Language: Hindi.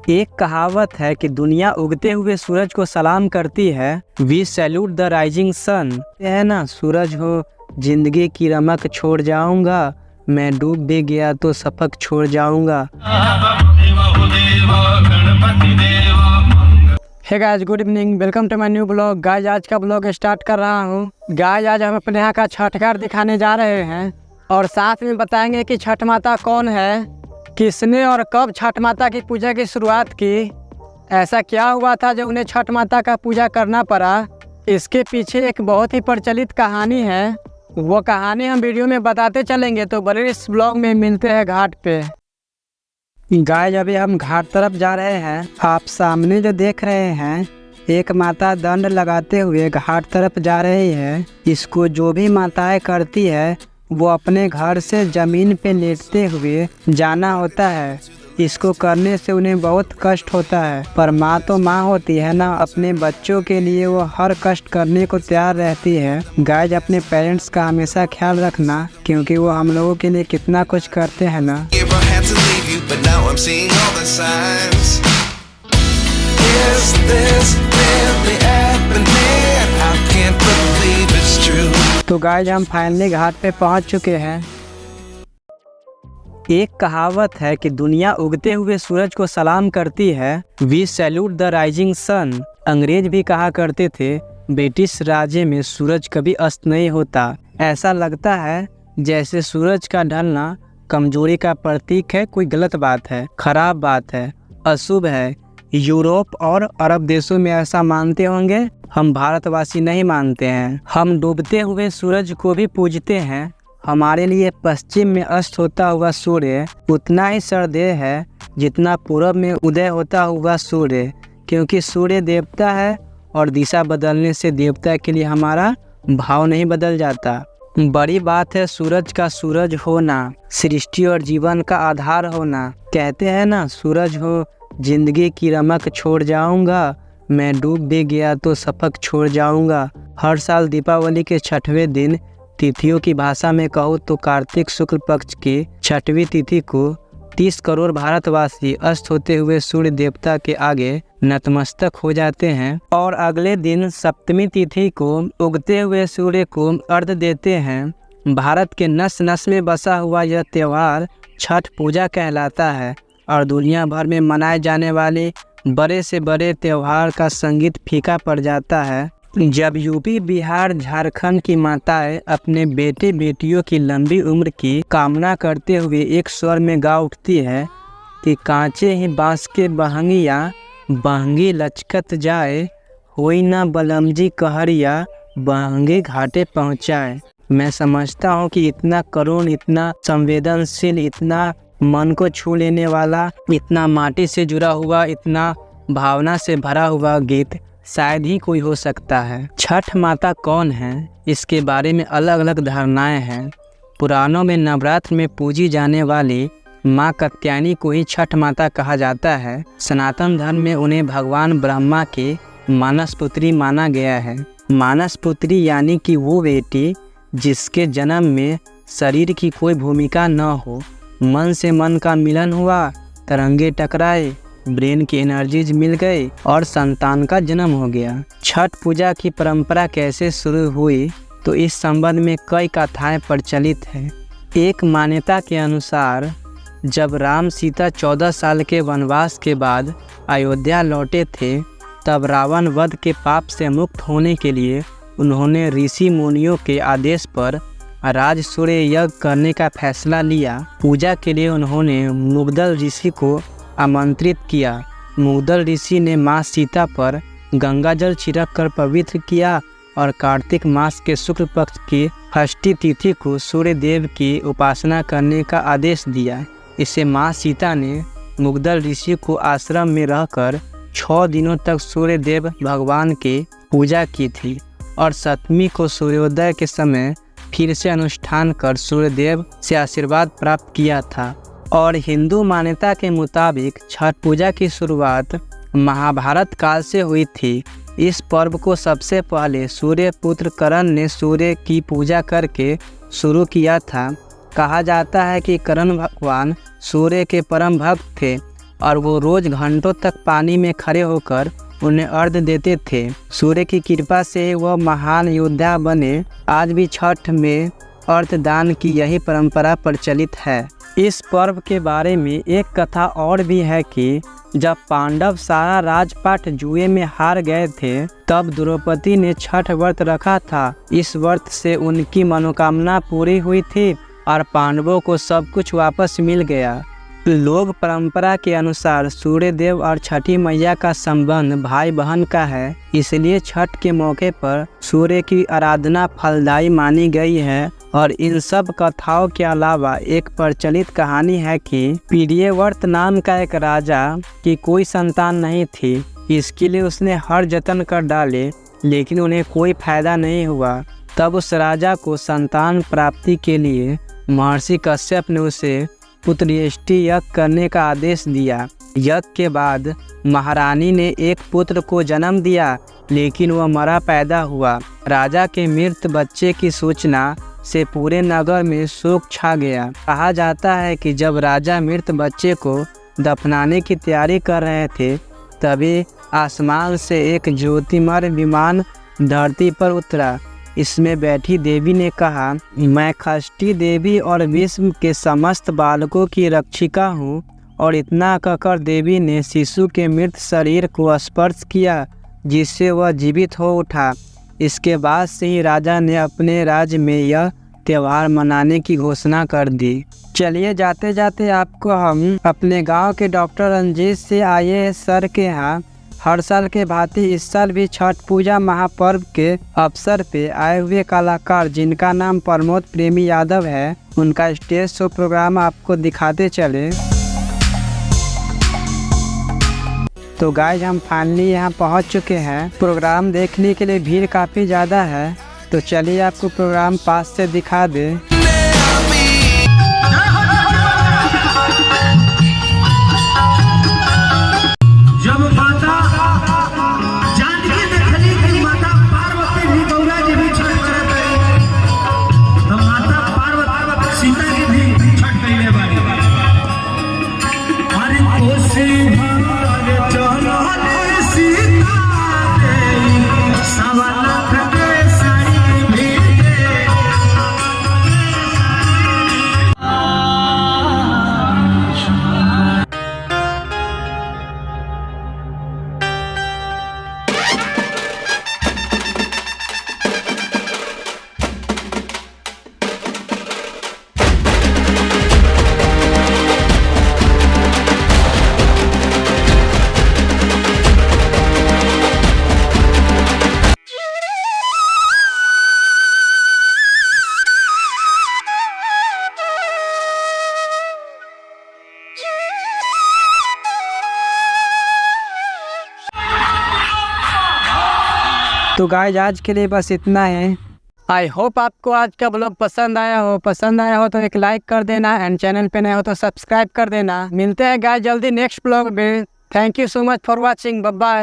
एक कहावत है कि दुनिया उगते हुए सूरज को सलाम करती है। We salute the rising sun. है ना, सूरज हो जिंदगी की रमक छोड़ जाऊंगा, मैं डूब भी गया तो सपक छोड़ जाऊंगा। Hey guys, good evening, welcome to my new blog. Guys, आज का ब्लॉग स्टार्ट कर रहा हूँ। गाइस, आज हम अपने यहाँ का छठ घाट दिखाने जा रहे हैं और साथ में बताएंगे कि छठ माता कौन है, किसने और कब छठ माता की पूजा की शुरुआत की, ऐसा क्या हुआ था जो उन्हें छठ माता का पूजा करना पड़ा। इसके पीछे एक बहुत ही प्रचलित कहानी है, वो कहानी हम वीडियो में बताते चलेंगे। तो बड़े इस ब्लॉग में मिलते हैं घाट पे। गाइस, अभी हम घाट तरफ जा रहे हैं। आप सामने जो देख रहे हैं, एक माता दंड लगाते हुए घाट तरफ जा रही है। इसको जो भी माताएं करती है वो अपने घर से ज़मीन पे लेटते हुए जाना होता है। इसको करने से उन्हें बहुत कष्ट होता है, पर माँ तो माँ होती है ना, अपने बच्चों के लिए वो हर कष्ट करने को तैयार रहती है। गाइस, अपने पेरेंट्स का हमेशा ख्याल रखना, क्योंकि वो हम लोगों के लिए कितना कुछ करते हैं ना। तो गाइस, हम फाइनली घाट पे पहुंच चुके हैं। एक कहावत है कि दुनिया उगते हुए सूरज को सलाम करती है। We salute the rising sun. अंग्रेज भी कहा करते थे, ब्रिटिश राज्य में सूरज कभी अस्त नहीं होता। ऐसा लगता है जैसे सूरज का ढलना कमजोरी का प्रतीक है, कोई गलत बात है, खराब बात है, अशुभ है। यूरोप और अरब देशों में ऐसा मानते होंगे, हम भारतवासी नहीं मानते हैं। हम डूबते हुए सूरज को भी पूजते हैं। हमारे लिए पश्चिम में अस्त होता हुआ सूर्य उतना ही श्रद्धेय है जितना पूरब में उदय होता हुआ सूर्य, क्योंकि सूर्य देवता है और दिशा बदलने से देवता के लिए हमारा भाव नहीं बदल जाता। बड़ी बात है सूरज का सूरज होना, सृष्टि और जीवन का आधार होना। कहते हैं ना, सूरज हो जिंदगी की रमक छोड़ जाऊंगा, मैं डूब भी गया तो सपक छोड़ जाऊंगा। हर साल दीपावली के छठवें दिन, तिथियों की भाषा में कहूँ तो कार्तिक शुक्ल पक्ष की छठवीं तिथि को 30 करोड़ भारतवासी अस्त होते हुए सूर्य देवता के आगे नतमस्तक हो जाते हैं और अगले दिन सप्तमी तिथि को उगते हुए सूर्य को अर्घ्य देते हैं। भारत के नस नस में बसा हुआ यह त्यौहार छठ पूजा कहलाता है और दुनिया भर में मनाए जाने वाले बड़े से बड़े त्यौहार का संगीत फीका पड़ जाता है। जब यूपी, बिहार, झारखंड की माताएं अपने बेटे बेटियों की लंबी उम्र की कामना करते हुए एक स्वर में गा उठती है कि कांचे ही बांस के बहंगिया, बहंगी लचकत जाए, होई ना बलमजी कहरिया, बहंगी घाटे पहुँचाए। मैं समझता हूँ कि इतना करुण, इतना संवेदनशील, इतना मन को छू लेने वाला, इतना माटी से जुड़ा हुआ, इतना भावना से भरा हुआ गीत शायद ही कोई हो सकता है। छठ माता कौन है, इसके बारे में अलग अलग धारणाएं हैं। पुराणों में नवरात्र में पूजी जाने वाली माँ कात्यायनी को ही छठ माता कहा जाता है। सनातन धर्म में उन्हें भगवान ब्रह्मा के मानस पुत्री माना गया है। मानस पुत्री यानी कि वो बेटी जिसके जन्म में शरीर की कोई भूमिका न हो, मन से मन का मिलन हुआ, तरंगे टकराए, ब्रेन की एनर्जीज मिल गई और संतान का जन्म हो गया। छठ पूजा की परंपरा कैसे शुरू हुई, तो इस संबंध में कई कथाएं प्रचलित हैं। एक मान्यता के अनुसार जब राम सीता 14 साल के वनवास के बाद अयोध्या लौटे थे, तब रावण वध के पाप से मुक्त होने के लिए उन्होंने ऋषि मुनियों के आदेश पर राज सूर्य यज्ञ करने का फैसला लिया। पूजा के लिए उन्होंने मुग्दल ऋषि को आमंत्रित किया। मुग्दल ऋषि ने माँ सीता पर गंगाजल छिड़क कर पवित्र किया और कार्तिक मास के शुक्ल पक्ष की षष्ठी तिथि को सूर्य देव की उपासना करने का आदेश दिया। इसे माँ सीता ने मुग्दल ऋषि को आश्रम में रहकर 6 दिनों तक सूर्य देव भगवान की पूजा की थी और सप्तमी को सूर्योदय के समय फिर से अनुष्ठान कर सूर्यदेव से आशीर्वाद प्राप्त किया था। और हिंदू मान्यता के मुताबिक छठ पूजा की शुरुआत महाभारत काल से हुई थी। इस पर्व को सबसे पहले सूर्य पुत्र कर्ण ने सूर्य की पूजा करके शुरू किया था। कहा जाता है कि कर्ण भगवान सूर्य के परम भक्त थे और वो रोज घंटों तक पानी में खड़े होकर उन्हें अर्घ देते थे। सूर्य की कृपा से वह महान योद्धा बने। आज भी छठ में अर्घ दान की यही परंपरा प्रचलित है। इस पर्व के बारे में एक कथा और भी है कि जब पांडव सारा राजपाट जुए में हार गए थे, तब द्रौपदी ने छठ व्रत रखा था। इस व्रत से उनकी मनोकामना पूरी हुई थी और पांडवों को सब कुछ वापस मिल गया। लोक परंपरा के अनुसार सूर्य देव और छठी मैया का संबंध भाई बहन का है, इसलिए छठ के मौके पर सूर्य की आराधना फलदायी मानी गई है। और इन सब कथाओं के अलावा एक प्रचलित कहानी है कि प्रियव्रत नाम का एक राजा की कोई संतान नहीं थी। इसके लिए उसने हर जतन कर डाले, लेकिन उन्हें कोई फायदा नहीं हुआ। तब उस राजा को संतान प्राप्ति के लिए महर्षि कश्यप ने उसे पुत्रेष्टि यज्ञ करने का आदेश दिया। यज्ञ के बाद महारानी ने एक पुत्र को जन्म दिया, लेकिन वह मरा पैदा हुआ। राजा के मृत बच्चे की सूचना से पूरे नगर में शोक छा गया। कहा जाता है कि जब राजा मृत बच्चे को दफनाने की तैयारी कर रहे थे, तभी आसमान से एक ज्योतिमय विमान धरती पर उतरा। इसमें बैठी देवी ने कहा, मैं षष्ठी देवी और विश्व के समस्त बालकों की रक्षिका हूँ। और इतना कहकर देवी ने शिशु के मृत शरीर को स्पर्श किया, जिससे वह जीवित हो उठा। इसके बाद से ही राजा ने अपने राज्य में यह त्यौहार मनाने की घोषणा कर दी। चलिए जाते जाते आपको हम अपने गांव के डॉक्टर रंजीत से IAS सर के यहाँ हर साल के भांति इस साल भी छठ पूजा महापर्व के अवसर पे आए हुए कलाकार, जिनका नाम प्रमोद प्रेमी यादव है, उनका स्टेज शो प्रोग्राम आपको दिखाते चले। तो गाइज हम फाइनली यहाँ पहुँच चुके हैं। प्रोग्राम देखने के लिए भीड़ काफ़ी ज़्यादा है, तो चलिए आपको प्रोग्राम पास से दिखा दे। जब माता जानकी देखली कि माता पार्वती भी गौरा जी भी छठ करत रही, तो माता पार्वती सीता की भी छठ कइले बाड़ी। अरे कोसी भारे चलले सीता रे, सवा लाख के साड़ी भेजे। तो गाइज आज के लिए बस इतना है। आई होप आपको आज का ब्लॉग पसंद आया हो तो एक लाइक कर देना, एंड चैनल पे नए हो तो सब्सक्राइब कर देना। मिलते हैं गाइज जल्दी नेक्स्ट ब्लॉग में। Thank you so much for watching. Bye bye.